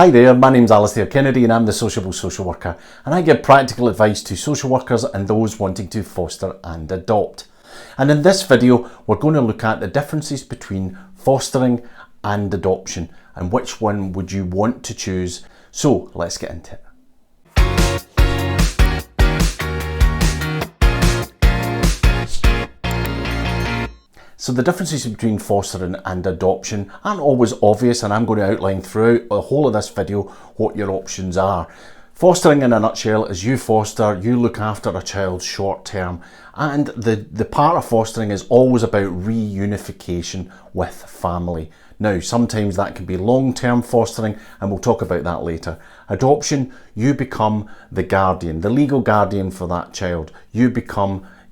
Hi there, my name's Alasdair Kennedy and I'm the Sociable Social Worker, and I give practical advice to social workers and those wanting to foster and adopt. And in this video we're going to look at the differences between fostering and adoption and which one would you want to choose. So let's get into it. So the differences between fostering and adoption aren't always obvious, and I'm going to outline throughout the whole of this video what your options are. Fostering in a nutshell is you foster, you look after a child short term, and the part of fostering is always about reunification with family. Now sometimes that can be long term fostering, and we'll talk about that later. Adoption, you become the guardian, the legal guardian for that child.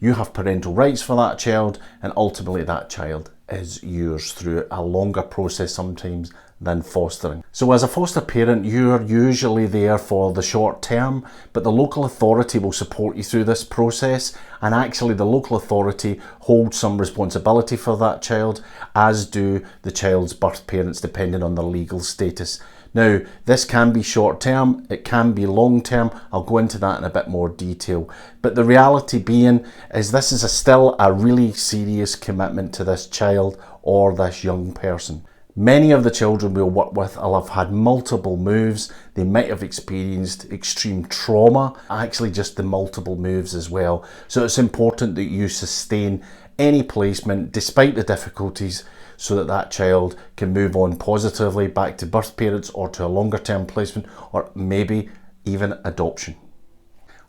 You have parental rights for that child, and ultimately that child is yours through a longer process sometimes than fostering. So as a foster parent, you're usually there for the short term, but the local authority will support you through this process, and actually the local authority holds some responsibility for that child, as do the child's birth parents, depending on their legal status. Now, this can be short term, it can be long term. I'll go into that in a bit more detail. But the reality being is this is still a really serious commitment to this child or this young person. Many of the children we'll work with will have had multiple moves. They might have experienced extreme trauma, actually just the multiple moves as well. So it's important that you sustain any placement despite the difficulties, so that that child can move on positively back to birth parents or to a longer term placement, or maybe even adoption.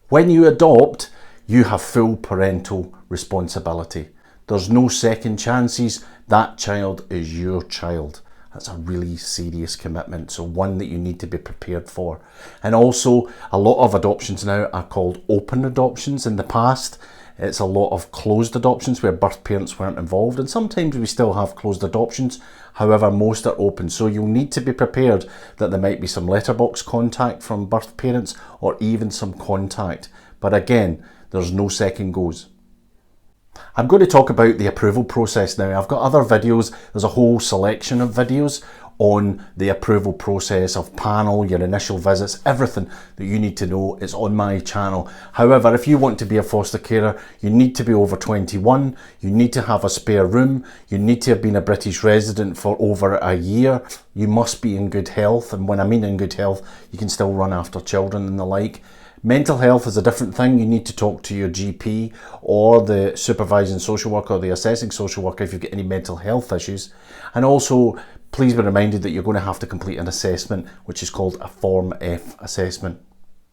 When you adopt, you have full parental responsibility. There's no second chances. That child is your child. That's a really serious commitment, so one that you need to be prepared for. And also, a lot of adoptions now are called open adoptions. In the past, it's a lot of closed adoptions where birth parents weren't involved, and sometimes we still have closed adoptions. However, most are open, so you'll need to be prepared that there might be some letterbox contact from birth parents or even some contact. But again, there's no second goes. I'm going to talk about the approval process now. I've got other videos, there's a whole selection of videos on the approval process of panel, your initial visits, everything that you need to know is on my channel. However, if you want to be a foster carer, you need to be over 21, you need to have a spare room, you need to have been a British resident for over a year, you must be in good health, and when I mean in good health, you can still run after children and the like. Mental health is a different thing. You need to talk to your GP or the supervising social worker or the assessing social worker if you've got any mental health issues. And also, please be reminded that you're going to have to complete an assessment, which is called a Form F assessment.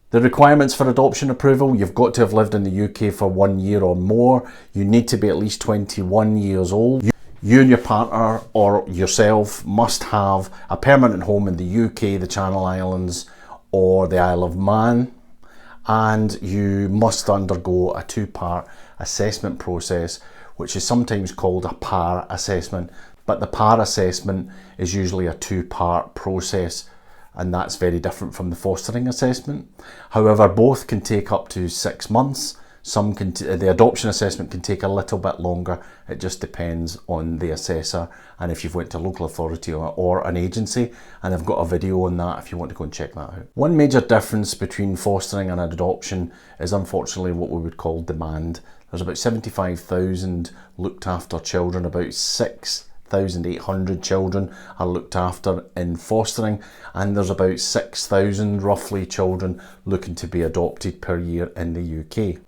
The requirements for adoption approval: you've got to have lived in the UK for 1 year or more. You need to be at least 21 years old. You and your partner or yourself must have a permanent home in the UK, the Channel Islands or the Isle of Man. And you must undergo a two-part assessment process, which is sometimes called a PAR assessment. But the PAR assessment is usually a two-part process, and that's very different from the fostering assessment. However, both can take up to 6 months. The adoption assessment can take a little bit longer. It just depends on the assessor and if you've went to local authority or an agency, and I've got a video on that if you want to go and check that out. One major difference between fostering and adoption is unfortunately what we would call demand. There's about 75,000 looked after children, about 6,800 children are looked after in fostering, and there's about 6,000 roughly children looking to be adopted per year in the UK.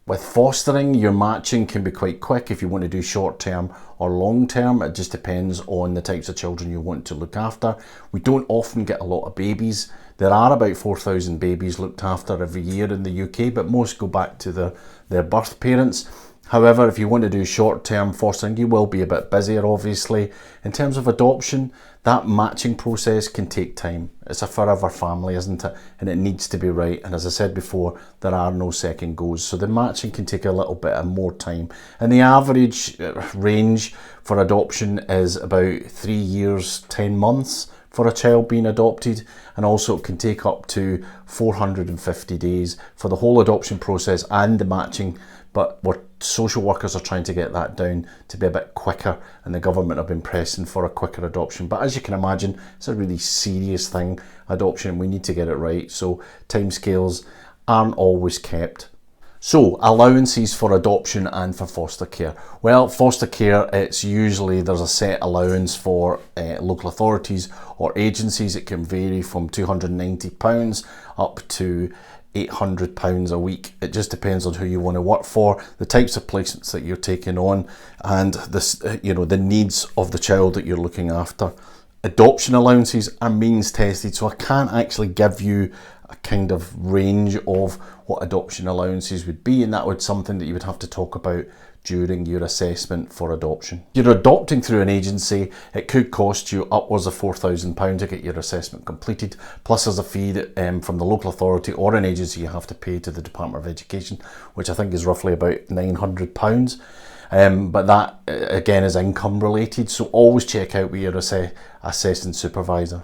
With fostering, your matching can be quite quick if you want to do short term or long term. It just depends on the types of children you want to look after. We don't often get a lot of babies. There are about 4,000 babies looked after every year in the UK, but most go back to their birth parents. However, if you want to do short-term fostering, you will be a bit busier, obviously. In terms of adoption, that matching process can take time. It's a forever family, isn't it? And it needs to be right. And as I said before, there are no second goes. So the matching can take a little bit of more time. And the average range for adoption is about 3 years, 10 months for a child being adopted. And also it can take up to 450 days for the whole adoption process and the matching. But we're social workers are trying to get that down to be a bit quicker, and the government have been pressing for a quicker adoption. But as you can imagine, it's a really serious thing, adoption. We need to get it right, so timescales aren't always kept. So, allowances for adoption and for foster care. Well, foster care, it's usually there's a set allowance for local authorities or agencies. It can vary from £290 up to £800 a week. It just depends on who you want to work for, the types of placements that you're taking on, and this, the needs of the child that you're looking after. Adoption allowances are means tested, so I can't actually give you a kind of range of what adoption allowances would be, and that would something that you would have to talk about during your assessment for adoption. If you're adopting through an agency, it could cost you upwards of £4,000 to get your assessment completed, plus there's a fee that, from the local authority or an agency you have to pay to the Department of Education, which I think is roughly about £900. But that again is income related, so always check out with your assessing supervisor.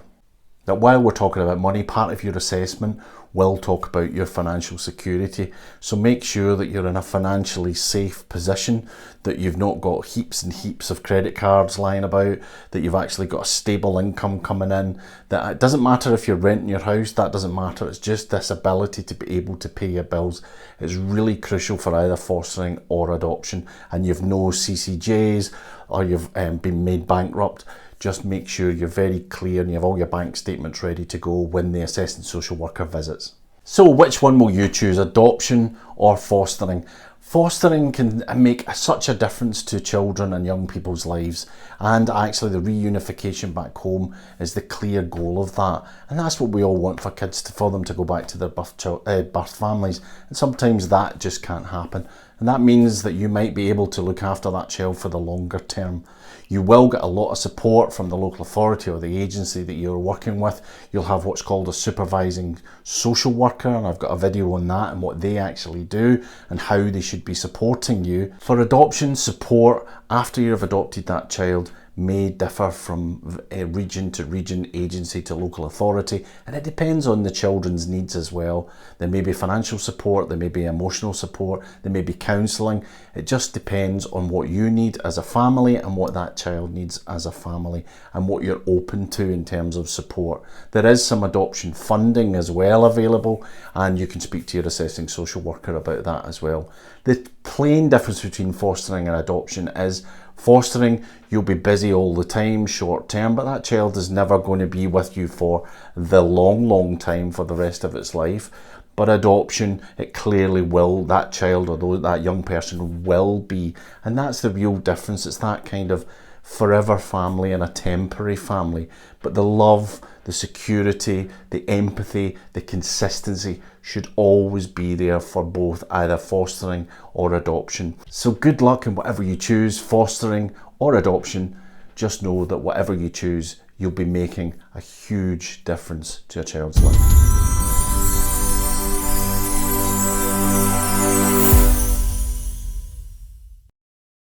Now, while we're talking about money, part of your assessment will talk about your financial security. So make sure that you're in a financially safe position, that you've not got heaps and heaps of credit cards lying about, that you've actually got a stable income coming in, that it doesn't matter if you're renting your house, that doesn't matter. It's just this ability to be able to pay your bills is really crucial for either fostering or adoption. And you've no CCJs or you've been made bankrupt. Just make sure you're very clear and you have all your bank statements ready to go when the assessing social worker visits. So which one will you choose, adoption or fostering? Fostering can make such a difference to children and young people's lives, and actually the reunification back home is the clear goal of that, and that's what we all want for kids, for them to go back to their birth families, and sometimes that just can't happen, and that means that you might be able to look after that child for the longer term. You will get a lot of support from the local authority or the agency that you're working with. You'll have what's called a supervising social worker, and I've got a video on that and what they actually do and how they should be supporting you. For adoption, support after you've adopted that child may differ from region to region, agency to local authority, and it depends on the children's needs as well. There may be financial support, there may be emotional support, there may be counselling. It just depends on what you need as a family and what that child needs as a family and what you're open to in terms of support. There is some adoption funding as well available, and you can speak to your assessing social worker about that as well. The plain difference between fostering and adoption is fostering, you'll be busy all the time, short term, but that child is never going to be with you for the long time, for the rest of its life. But adoption, it clearly will, that child or that young person will be, and that's the real difference. It's that kind of forever family and a temporary family, but the love, the security, the empathy, the consistency should always be there for both either fostering or adoption. So good luck in whatever you choose, fostering or adoption. Just know that whatever you choose, you'll be making a huge difference to a child's life.